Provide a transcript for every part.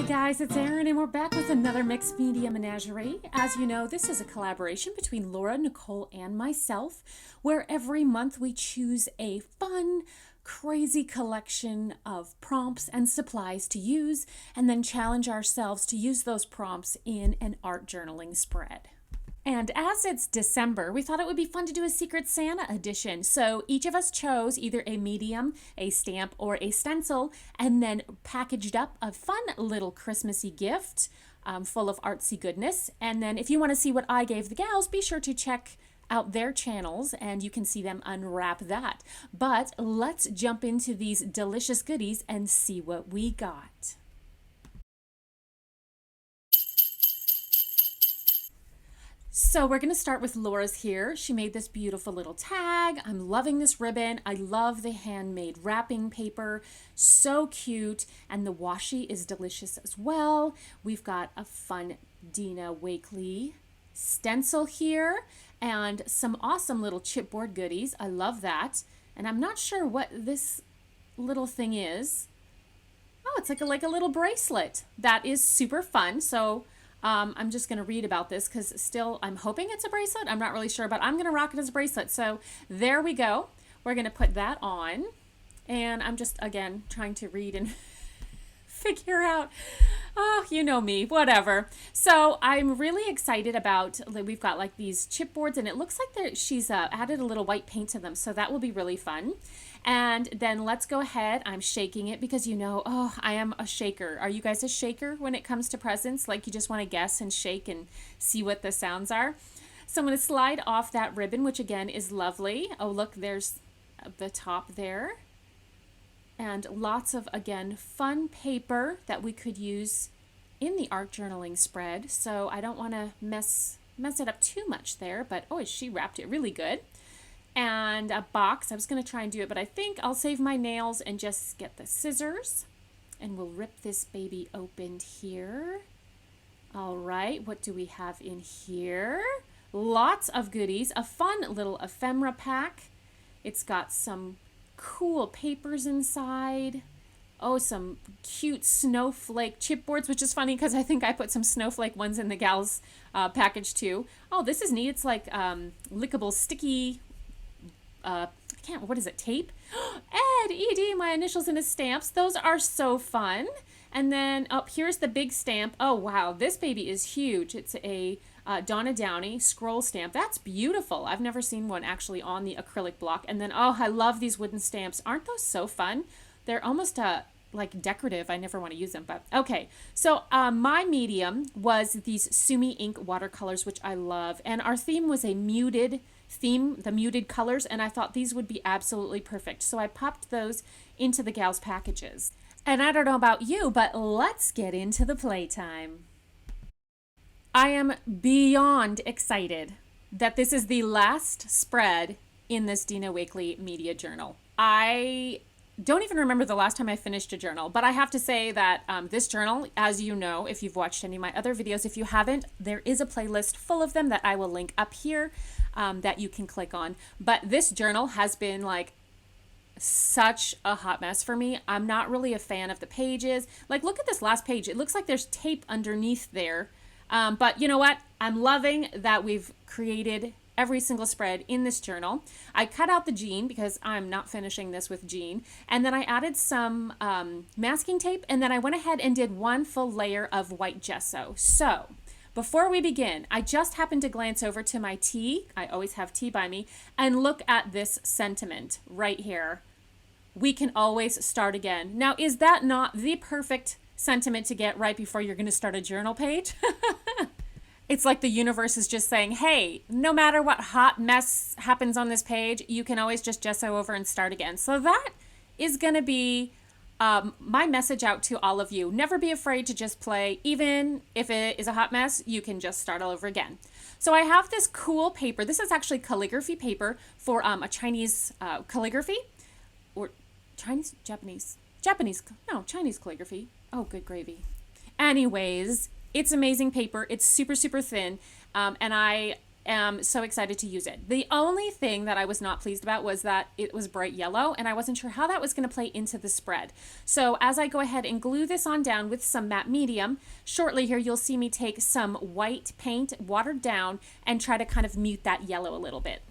Hey guys, it's Erin and we're back with another mixed media menagerie. As you know, this is a collaboration between Laura, Nicole, and myself, where every month we choose a fun, crazy collection of prompts and supplies to use, and then challenge ourselves to use those prompts in an art journaling spread. And as it's December, we thought it would be fun to do a Secret Santa edition. So each of us chose either a medium, a stamp, or a stencil, and then packaged up a fun little Christmassy gift full of artsy goodness. And then if you want to see what I gave the gals, be sure to check out their channels and you can see them unwrap that. But let's jump into these delicious goodies and see what we got. So we're going to start with Laura's here. She made this beautiful little tag. I'm loving this ribbon. I love the handmade wrapping paper. So cute. And the washi is delicious as well. We've got a fun Dina Wakley stencil here and some awesome little chipboard goodies. I love that. And I'm not sure what this little thing is. Oh, it's like a little bracelet. That is super fun. So I'm just going to read about this because still I'm hoping it's a bracelet. I'm not really sure, but I'm going to rock it as a bracelet. So there we go. We're going to put that on. And I'm just, again, trying to read and figure out, oh, you know me, whatever. So I'm really excited about, we've got like these chipboards and it looks like she's added a little white paint to them. So that will be really fun. And then let's go ahead. I'm shaking it because you know, oh, I am a shaker. Are you guys a shaker when it comes to presents? Like you just want to guess and shake and see what the sounds are. So I'm going to slide off that ribbon, which again is lovely. Oh, look, there's the top there. And lots of, again, fun paper that we could use in the art journaling spread. So I don't want to mess it up too much there, but oh, she wrapped it really good. And a box. I was going to try and do it, but I think I'll save my nails and just get the scissors. And we'll rip this baby open here. All right, what do we have in here? Lots of goodies. A fun little ephemera pack. It's got some cool papers inside. Oh, some cute snowflake chipboards, which is funny because I think I put some snowflake ones in the gals package too. Oh, this is neat. It's like lickable sticky what is it, tape? Ed, ED, my initials and his stamps. Those are so fun. And then up here's the big stamp. Oh, wow, this baby is huge. It's a Donna Downey scroll stamp. That's beautiful. I've never seen one actually on the acrylic block. And then, oh, I love these wooden stamps. Aren't those so fun? They're almost like decorative. I never want to use them, but okay. So my medium was these Sumi ink watercolors, which I love. And our theme was a muted theme, the muted colors, and I thought these would be absolutely perfect. So I popped those into the gals packages. And I don't know about you, but let's get into the playtime. I am beyond excited that this is the last spread in this Dina Wakley media journal. I don't even remember the last time I finished a journal, but I have to say that this journal, as you know, if you've watched any of my other videos, if you haven't, there is a playlist full of them that I will link up here that you can click on. But this journal has been like such a hot mess for me. I'm not really a fan of the pages. Like, look at this last page. It looks like there's tape underneath there. But you know what? I'm loving that we've created every single spread in this journal. I cut out the jean because I'm not finishing this with jean. And then I added some masking tape. And then I went ahead and did one full layer of white gesso. So before we begin, I just happened to glance over to my tea. I always have tea by me. And look at this sentiment right here. We can always start again. Now, is that not the perfect sentiment to get right before you're going to start a journal page? It's like the universe is just saying, hey, no matter what hot mess happens on this page, you can always just gesso over and start again. So that is going to be my message out to all of you. Never be afraid to just play. Even if it is a hot mess, you can just start all over again. So I have this cool paper. This is actually calligraphy paper for a Chinese calligraphy, or Chinese calligraphy. Oh, good gravy. Anyways, it's amazing paper. It's super, super thin. And I am so excited to use it. The only thing that I was not pleased about was that it was bright yellow, and I wasn't sure how that was going to play into the spread. So as I go ahead and glue this on down with some matte medium, shortly here you'll see me take some white paint, watered down, and try to kind of mute that yellow a little bit.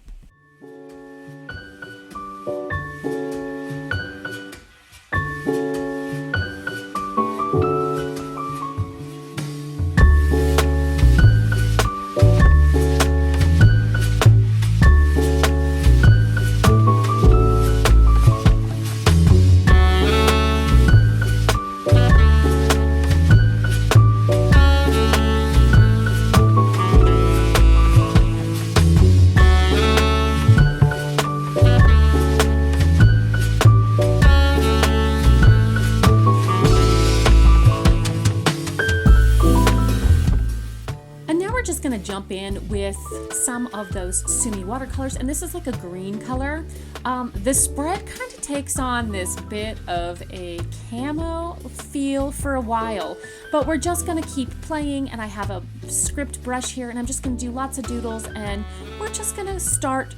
Going to jump in with some of those Sumi watercolors, and this is like a green color. The spread kind of takes on this bit of a camo feel for a while, but we're just going to keep playing, and I have a script brush here, and I'm just going to do lots of doodles, and we're just going to start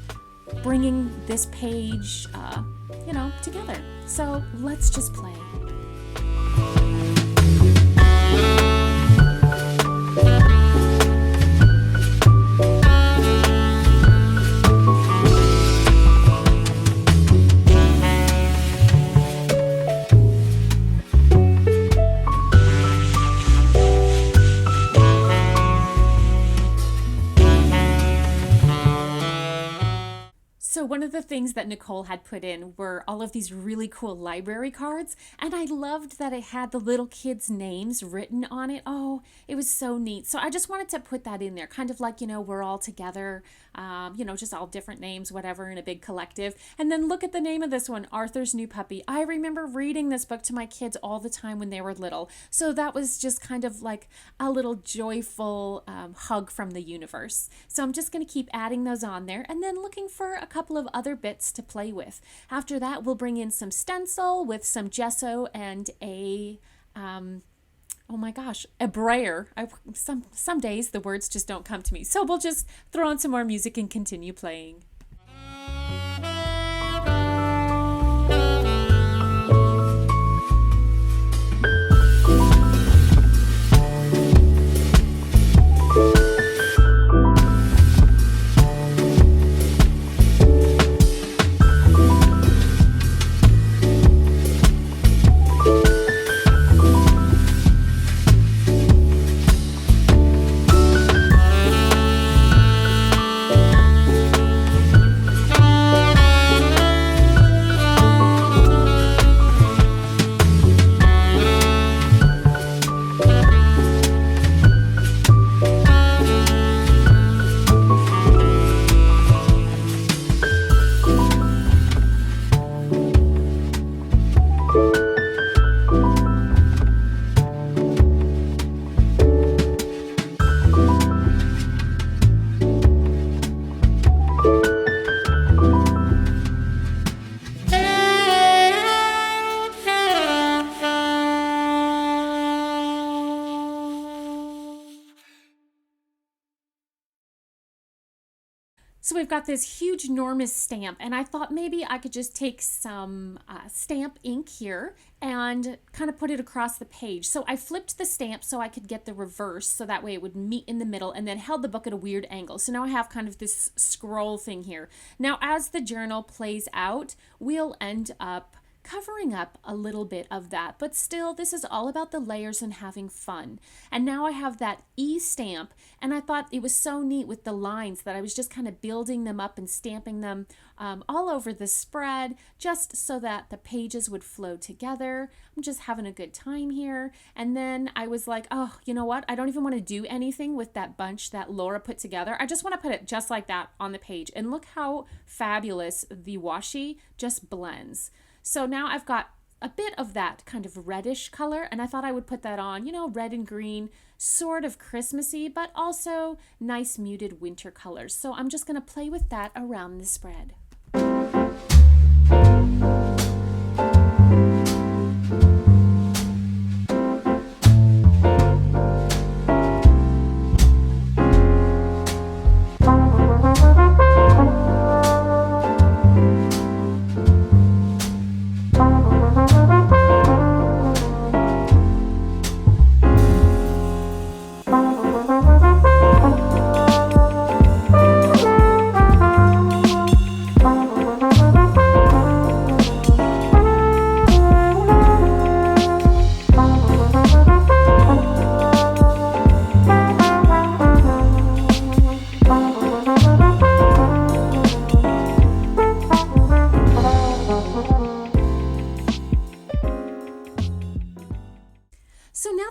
bringing this page together. So let's just play. So one of the things that Nicole had put in were all of these really cool library cards, and I loved that it had the little kids' names written on it. Oh, it was so neat. So I just wanted to put that in there, kind of like, we're all together, just all different names, whatever, in a big collective. And then look at the name of this one, Arthur's New Puppy. I remember reading this book to my kids all the time when they were little. So that was just kind of like a little joyful hug from the universe. So I'm just going to keep adding those on there, and then looking for a couple of other bits to play with. After that, we'll bring in some stencil with some gesso and a Brayer. Some days the words just don't come to me. So we'll just throw on some more music and continue playing. So we've got this huge, enormous stamp, and I thought maybe I could just take some stamp ink here and kind of put it across the page. So I flipped the stamp so I could get the reverse, so that way it would meet in the middle, and then held the book at a weird angle. So now I have kind of this scroll thing here. Now as the journal plays out, we'll end up covering up a little bit of that, but still this is all about the layers and having fun. And now I have that E stamp, and I thought it was so neat with the lines that I was just kind of building them up and stamping them all over the spread, just so that the pages would flow together. I'm just having a good time here. And then I was like, oh, you know what? I don't even want to do anything with that bunch that Laura put together. I just want to put it just like that on the page. And look how fabulous the washi just blends. So now I've got a bit of that kind of reddish color, and I thought I would put that on, red and green, sort of Christmassy, but also nice muted winter colors. So I'm just going to play with that around the spread.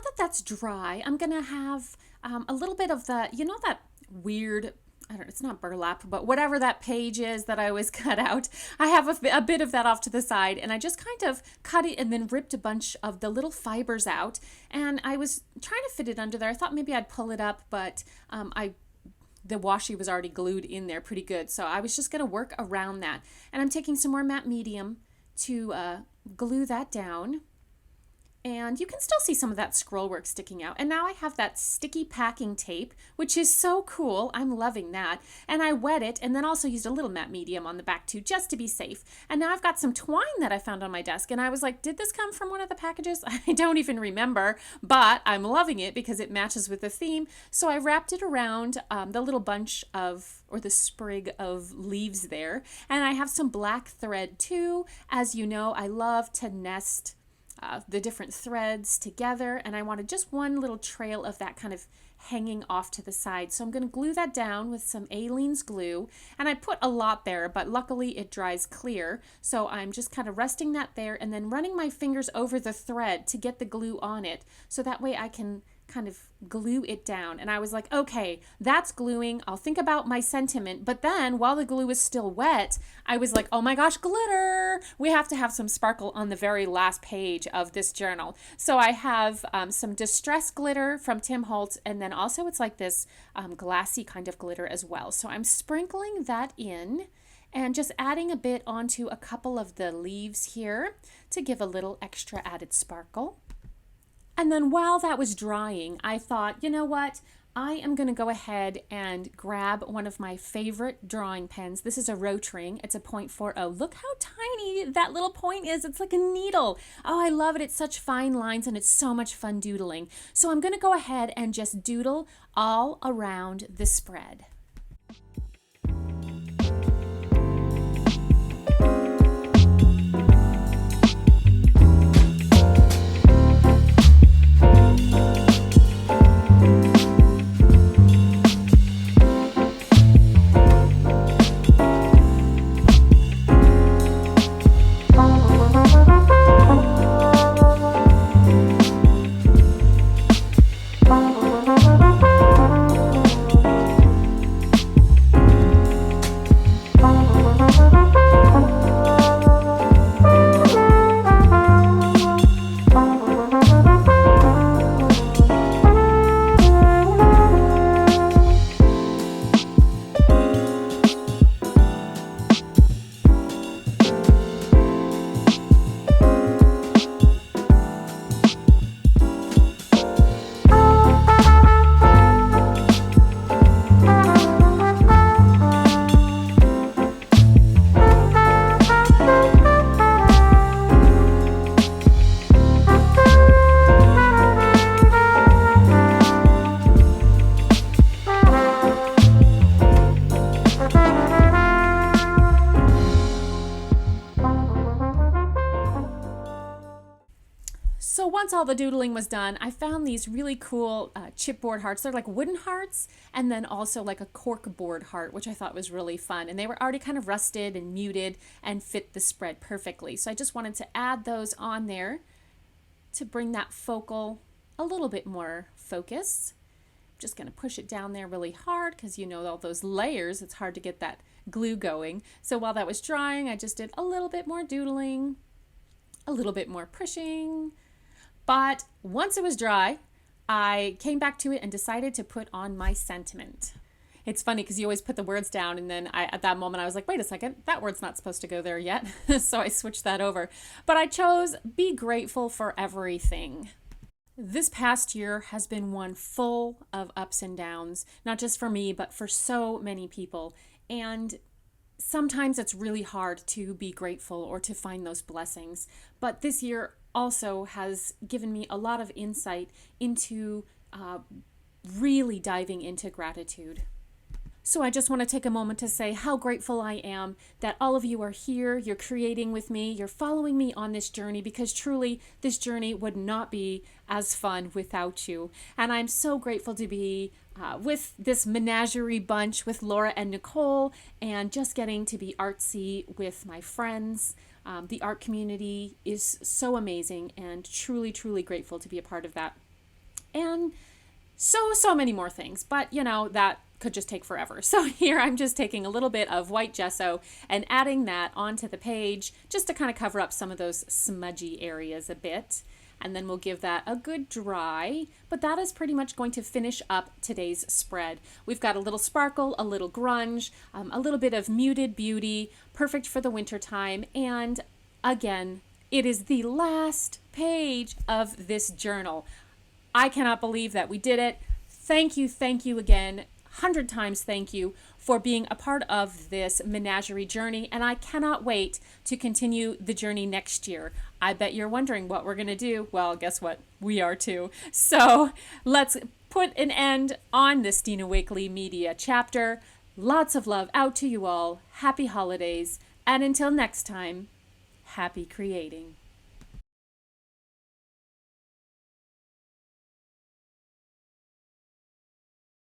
that that's dry, I'm gonna have a little bit of the, you know, that weird, I don't know, it's not burlap, but whatever that page is that I always cut out. I have a bit of that off to the side, and I just kind of cut it and then ripped a bunch of the little fibers out. And I was trying to fit it under there. I thought maybe I'd pull it up, but the washi was already glued in there pretty good. So I was just going to work around that. And I'm taking some more matte medium to glue that down. And you can still see some of that scroll work sticking out. And now I have that sticky packing tape, which is so cool. I'm loving that. And I wet it and then also used a little matte medium on the back too, just to be safe. And now I've got some twine that I found on my desk. And I was like, did this come from one of the packages? I don't even remember, but I'm loving it because it matches with the theme. So I wrapped it around the little bunch of, or the sprig of leaves there. And I have some black thread too. As you know, I love to nest the different threads together, and I wanted just one little trail of that kind of hanging off to the side. So I'm going to glue that down with some Aleene's glue, and I put a lot there, but luckily it dries clear. So I'm just kind of resting that there and then running my fingers over the thread to get the glue on it, so that way I can kind of glue it down. And I was like, okay, that's gluing. I'll think about my sentiment. But then while the glue is still wet, I was like, oh my gosh, glitter. We have to have some sparkle on the very last page of this journal. So I have some distress glitter from Tim Holtz, and then also it's like this glassy kind of glitter as well. So I'm sprinkling that in and just adding a bit onto a couple of the leaves here to give a little extra added sparkle. And then while that was drying, I thought, you know what? I am going to go ahead and grab one of my favorite drawing pens. This is a Rotring. It's a .40. Look how tiny that little point is. It's like a needle. Oh, I love it. It's such fine lines and it's so much fun doodling. So I'm going to go ahead and just doodle all around the spread. So once all the doodling was done, I found these really cool chipboard hearts. They're like wooden hearts, and then also like a cork board heart, which I thought was really fun. And they were already kind of rusted and muted and fit the spread perfectly. So I just wanted to add those on there to bring that focal a little bit more focused. I'm just going to push it down there really hard because you know all those layers, it's hard to get that glue going. So while that was drying, I just did a little bit more doodling, a little bit more pushing. But once it was dry, I came back to it and decided to put on my sentiment. It's funny because you always put the words down, and then at that moment I was like, wait a second, that word's not supposed to go there yet. So I switched that over. But I chose be grateful for everything. This past year has been one full of ups and downs, not just for me, but for so many people. And sometimes it's really hard to be grateful or to find those blessings. But this year also has given me a lot of insight into really diving into gratitude. So I just want to take a moment to say how grateful I am that all of you are here, you're creating with me, you're following me on this journey, because truly this journey would not be as fun without you. And I'm so grateful to be with this Menagerie bunch with Laura and Nicole, and just getting to be artsy with my friends. The art community is so amazing, and truly, truly grateful to be a part of that. and so many more things. But, that could just take forever. So here I'm just taking a little bit of white gesso and adding that onto the page just to kind of cover up some of those smudgy areas a bit. And then we'll give that a good dry. But that is pretty much going to finish up today's spread. We've got a little sparkle, a little grunge, a little bit of muted beauty, perfect for the winter time. And again, it is the last page of this journal. I cannot believe that we did it. Thank you again. 100 times thank you for being a part of this menagerie journey, and I cannot wait to continue the journey next year. I bet you're wondering what we're going to do. Well, guess what? We are too. So let's put an end on this Dina Wakley Media chapter. Lots of love out to you all. Happy holidays. And until next time, happy creating.